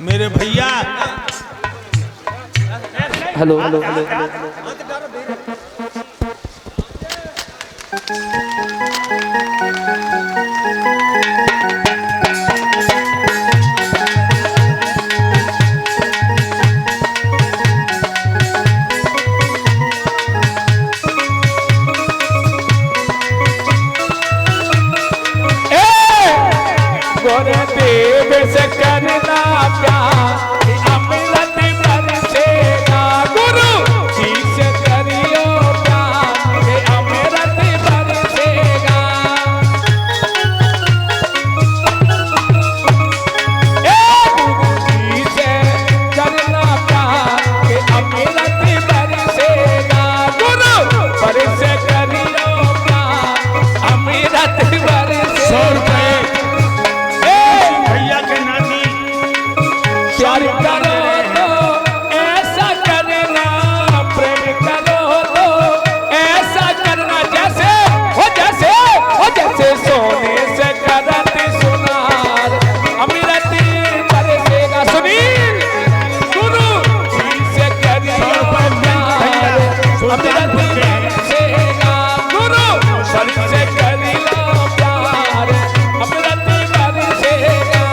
मेरे भैया। Hello hello hello hello देव से करना प्यार अमृत बरसेगा गुरु जी से करियो प्यार अमृत बरसेगा। गुरु जी से करना प्यार अमृत बरसेगा गुरु पर से करियो प्यार अमृत बरसेगा। प्यार करो तो ऐसा करना, प्रेम करो तो ऐसा करना, जैसे सोने से करत सुनार अमृत बरसेगा। सुनील गुरु जी से करियो प्यार अमृत बरसेगा गुरु सर से करियो प्यार अमृत बरसेगा।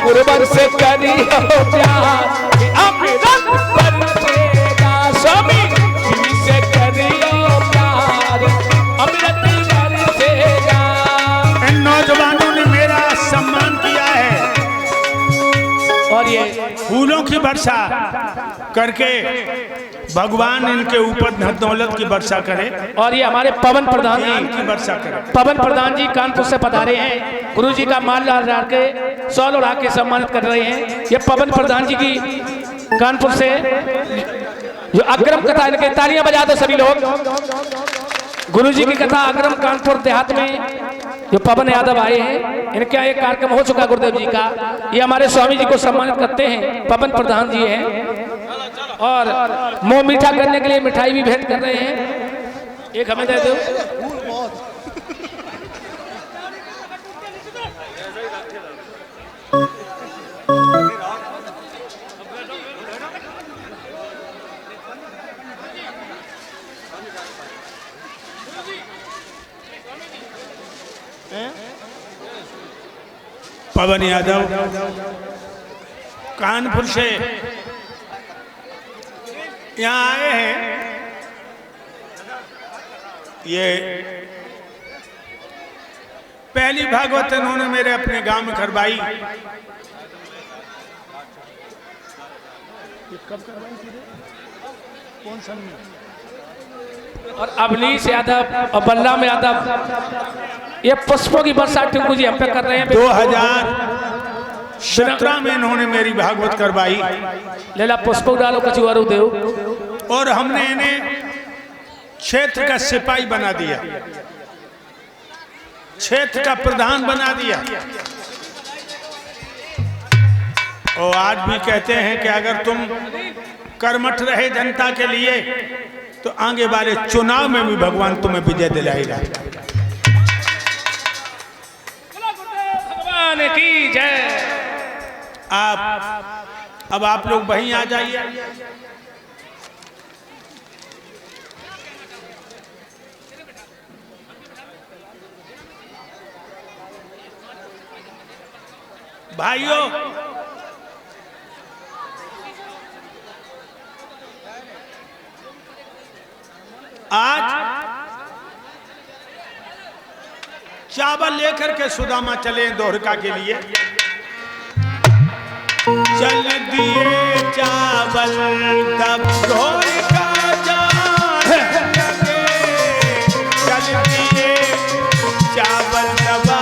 गुरुवर से करियो प्यार अमृत बरसेगा। स्वामी जी से करियो प्यार अमृत बरसेगा। इन नौजवानों ने मेरा सम्मान किया है और ये फूलों की वर्षा करके भगवान इनके ऊपर धन दौलत की वर्षा करे और ये हमारे पवन प्रधान ज्ञान जी की वर्षा करे। पवन प्रधान जी कानपुर से पधारे हैं। गुरु जी का माल ला के सौल उड़ा के सम्मानित कर रहे हैं। ये पवन प्रधान जी की कानपुर से जो अग्रम कथा, इनके तालियां बजा दो सभी लोग। गुरु जी की कथा अग्रम कानपुर देहात में जो पवन यादव आए हैं, इनका एक कार्यक्रम हो चुका गुरुदेव जी का। ये हमारे स्वामी जी को सम्मानित करते हैं, पवन प्रधान जी हैं और मुंह मीठा करने के लिए मिठाई भी भेंट कर रहे हैं। एक हमें दे दो। पवन यादव कानपुर से यहाँ आए हैं। ये पहली भागवत इन्होंने मेरे अपने गांव में करवाई। कौन सा और अवनीश यादव और बलराम यादव ये पुष्पों की वर्षा टिंकू जी हम पे कर रहे हैं। 2017 में इन्होंने मेरी भागवत करवाई। लेला पुष्पों डालो कचुआरू देव। और हमने इन्हें क्षेत्र का सिपाही बना दिया, क्षेत्र का प्रधान बना दिया। और आज भी कहते हैं कि अगर तुम कर्मठ रहे जनता के लिए तो आगे वाले चुनाव में भी भगवान तुम्हें विजय दिलाएगा। भगवान की जय। अब आप लोग वहीं आ जाइए। भाइयों, आज चावल लेकर के सुदामा चले द्वारका के लिए। चल दिए चावल तब द्वारका जाने लगे। चल दिए चावल दबा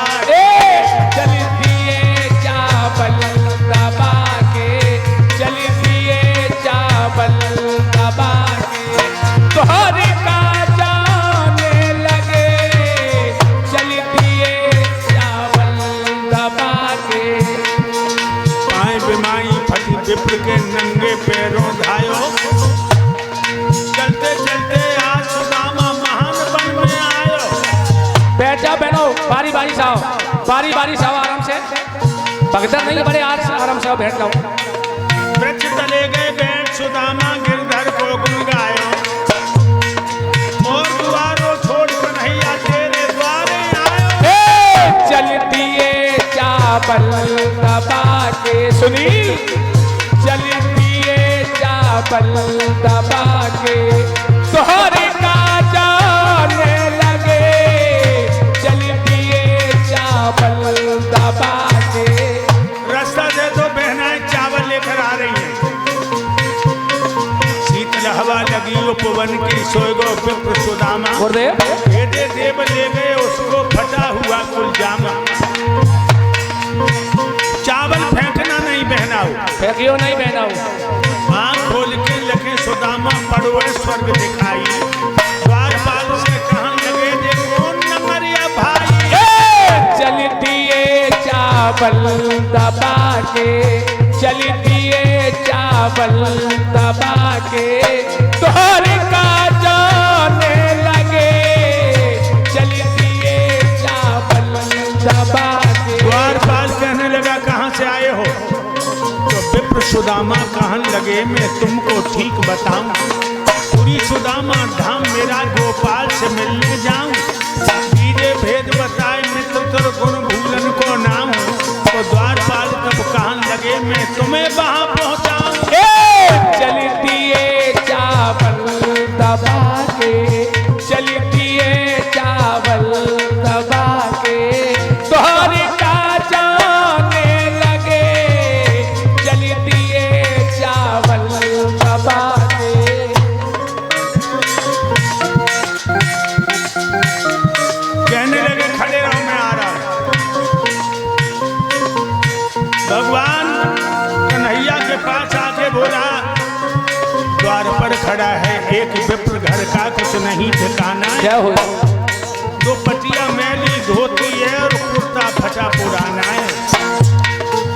चल दिए चावल दबा के, चल दिए चावल दबा के द्वारका जाने लगे। चल दिए चावल दबा के पाए बिमाई फटी विप्र के नंगे पैरों धायो। बारी बारी से आओ आराम से, भगदड़ नहीं बड़े आराम से आओ, बैठ जाओ। वृक्ष तले गए बैठ सुदामा गिरधर को गुण गायो, और द्वारों छोड़ कन्हैया तेरे द्वारे आयो। चल दिए चावल दबा के, सुनी, चल दिए चावल दबा के, तोहरे का जाने लगे, चल दिए चावल दबा के। रास्ता दे दो बहनाएं चावल लेकर आ रही हैं, शीतल हवा लगी उपवन की, सोए गो विप्र सुदामा, भेदे देव ले गए उसको फटा हुआ कुलजामा। चावल फेंकना नहीं बहनाओ, फेंकियो नहीं बहनाओ। आँख खोल के लगे सुदामा पड़ोए स्वर्ग दिखाई, द्वारपाल से कहन लगे जे कौन नमरिया भाई। चल दिए चावल दबा के, चल दिए चावल दबा के, तोहरे का जाने लगे, चल दिए चावल दबा के। द्वारपाल कहने लगा कहाँ से आए हो, तो विप्र सुदामा कहन लगे मैं तुमको ठीक बताऊं, पूरी सुदामा धाम मेरा गोपाल से मिलने जाऊं, सीधे भेद बताए मित्र तर गुण भूलन को नाम। तो द्वारपाल तब कहन लगे मैं तुम्हें वहां पहुंचाऊं। चल दिए चावल दबा के, चल दिए चावल दबा के, तोहरे का जाने लगे, चल दिए चावल दबा के। कहने लगे खड़े रहो मैं आ रहा हूं। भगवान कन्हैया के पास आके बोला, द्वार पर खड़ा है एक विप्र घर का कुछ नहीं ठिकाना है, क्या हो, दो पटिया मैली धोती है और कुर्ता फटा पुराना है,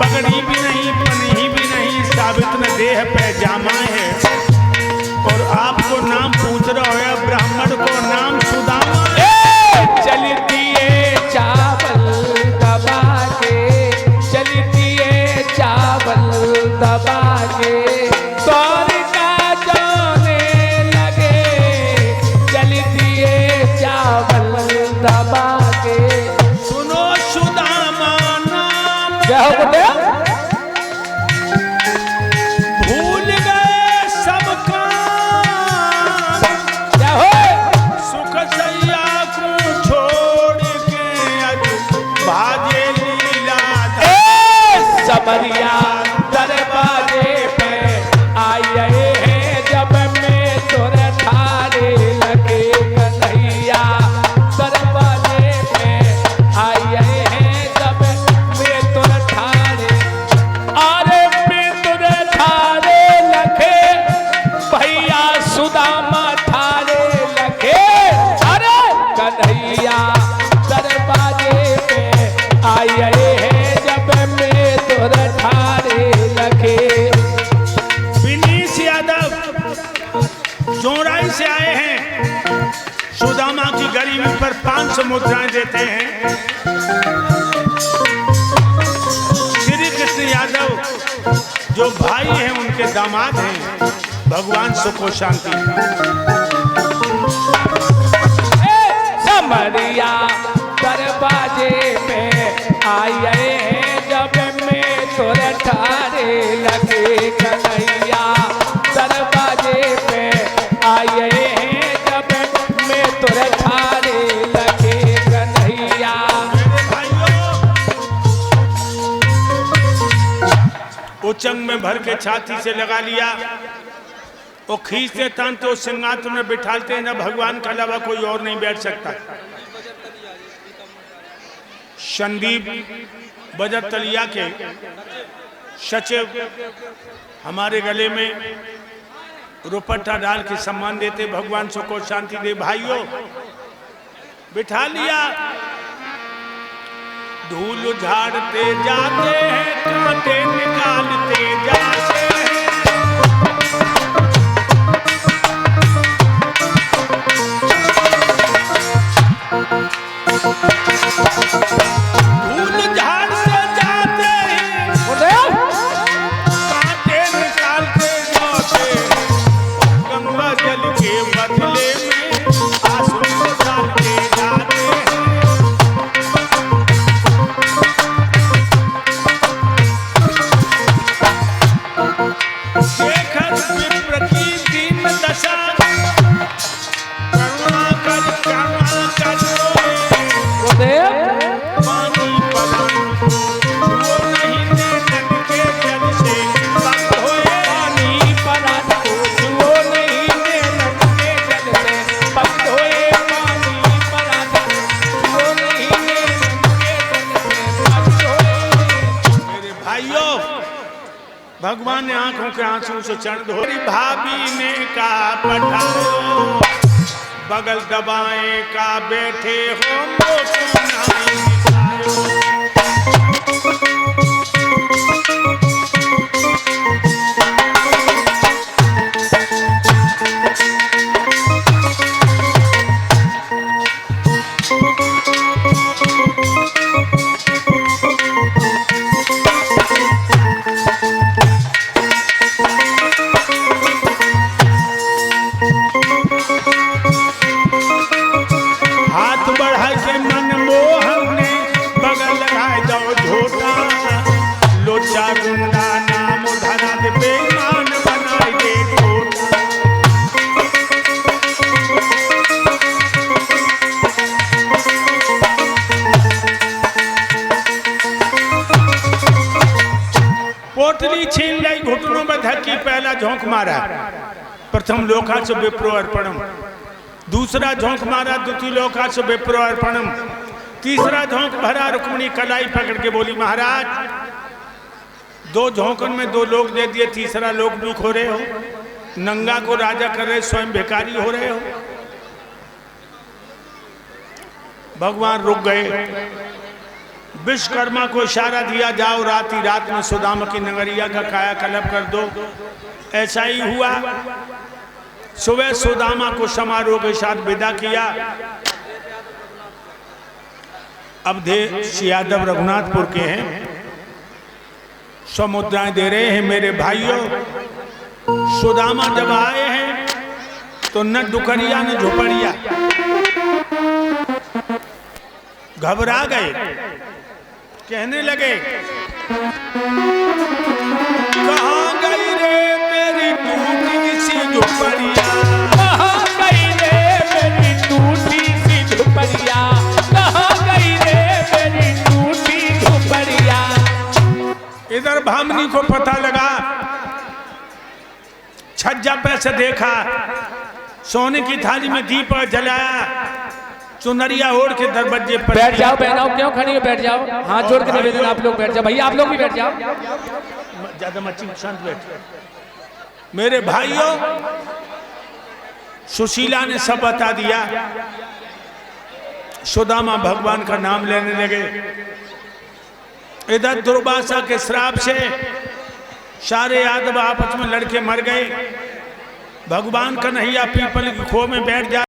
पगड़ी भी नहीं पन्ही भी नहीं, साबित न देह पैजामा है, और आपको नाम पूछ रहा है ब्राह्मण को नाम सुदामा है। चल दिए चावल दबा के, चल दिए चावल दबा के, तोहरे का जाने लगे, चल दिए चावल दबा के। सुनो सुदामा नाम क्या हो बेटा? भूल गए सब काम, क्या हो? सुख सैया को छोड़ के अज भाजे लीला समरिया दरवाजे पे आए हैं, जब मैं तोरे थारे लगे, कन्हैया दरवाजे पे आए हैं, जब मैं तोरे थारे, अरे मैं तोरे थारे लगे, भैया सुदामा थारे लगे, अरे कन्हैया दरवाजे पे आए हैं, जब मैं तोरे थारे लगे। विनीत यादव चौराई से आए हैं, सुदामा की गरीबी पर 500 मुद्राएं देते हैं। श्री कृष्ण यादव जो भाई हैं उनके दामाद हैं, भगवान सुख और शांति। समरिया दरवाजे पे आए हैं, जब मैं तोरे थारे लगे, कन्हैया दरवाजे पे आए हैं, जब मैं तोरे थारे लगे, कन्हैया। उचंग में भर के छाती से लगा लिया, वो खींचते तानते उस सिंहासन में बिठाते हैं, ना भगवान के अलावा कोई और नहीं बैठ सकता। संदीप बजरतलिया के सचिव हमारे गले में रुपट्टा डाल के सम्मान देते, भगवान सुख और शांति दे। भाइयों बिठा लिया, धूल झाड़ते जाते हैं, कांटे निकालते जाते हैं, धूल से चरण धो। भाभी ने का पठाओ बगल दबाए का बैठे हो मोसनाई दिखायो। हाथ बढ़ा के मनमोहन ने बगल लगाए दो झोटा लोचा गुंडा नाम धरा दे बेईमान बनाए दे छोटा। पोटली छीन लाई घुटनों में धक्की पहला झोंक मारा प्रथम लोका से विप्रो अर्पणम। दूसरा झोंक मारा द्वितीय लोका से विप्रो अर्पणम। तीसरा झोंक भरा रुक्मिणी कलाई पकड़ के बोली महाराज दो झोंकन में दो लोग दे दिए तीसरा लोग भी खो रहे हो। नंगा को राजा कर रहे स्वयं भिखारी हो रहे हो। भगवान रुक गए। विश्वकर्मा को इशारा दिया जाओ रात में सुदामा की नगरिया का कायाकल्प कर दो। ऐसा ही हुआ। सुबह सुदामा को समारोह के साथ विदा किया। अवधेश यादव रघुनाथपुर के हैं। समुद्राएं दे रहे हैं मेरे भाइयों। सुदामा जब आए हैं तो न डुकरिया न झोपड़िया घबरा गए। कहने लगे कहाँ गई रे मेरी टूटी सी झोपड़िया। कहाँ गई रे मेरी टूटी सी झोपड़िया। कहाँ गई रे मेरी टूटी झोपड़िया। इधर भामनी को पता लगा। छज्जा पे से देखा सोने की थाली में दीप जलाया। चुनरिया ओढ़ के दरवाजे पर बैठ जाओ बहनाओ, क्यों खड़ी हो? बैठ जाओ। हाथ जोड़ के निवेदन आप लोग बैठ जाओ। भैया आप लोग भी बैठ जाओ। ज्यादा मच्छी शांत बैठ। मेरे भाइयों सुशीला ने सब बता दिया। सुदामा भगवान का नाम लेने लगे। इधर दुर्वासा के श्राप से सारे यादव आपस में लड़के मर गए। भगवान कन्हैया पीपल की खो में बैठ जा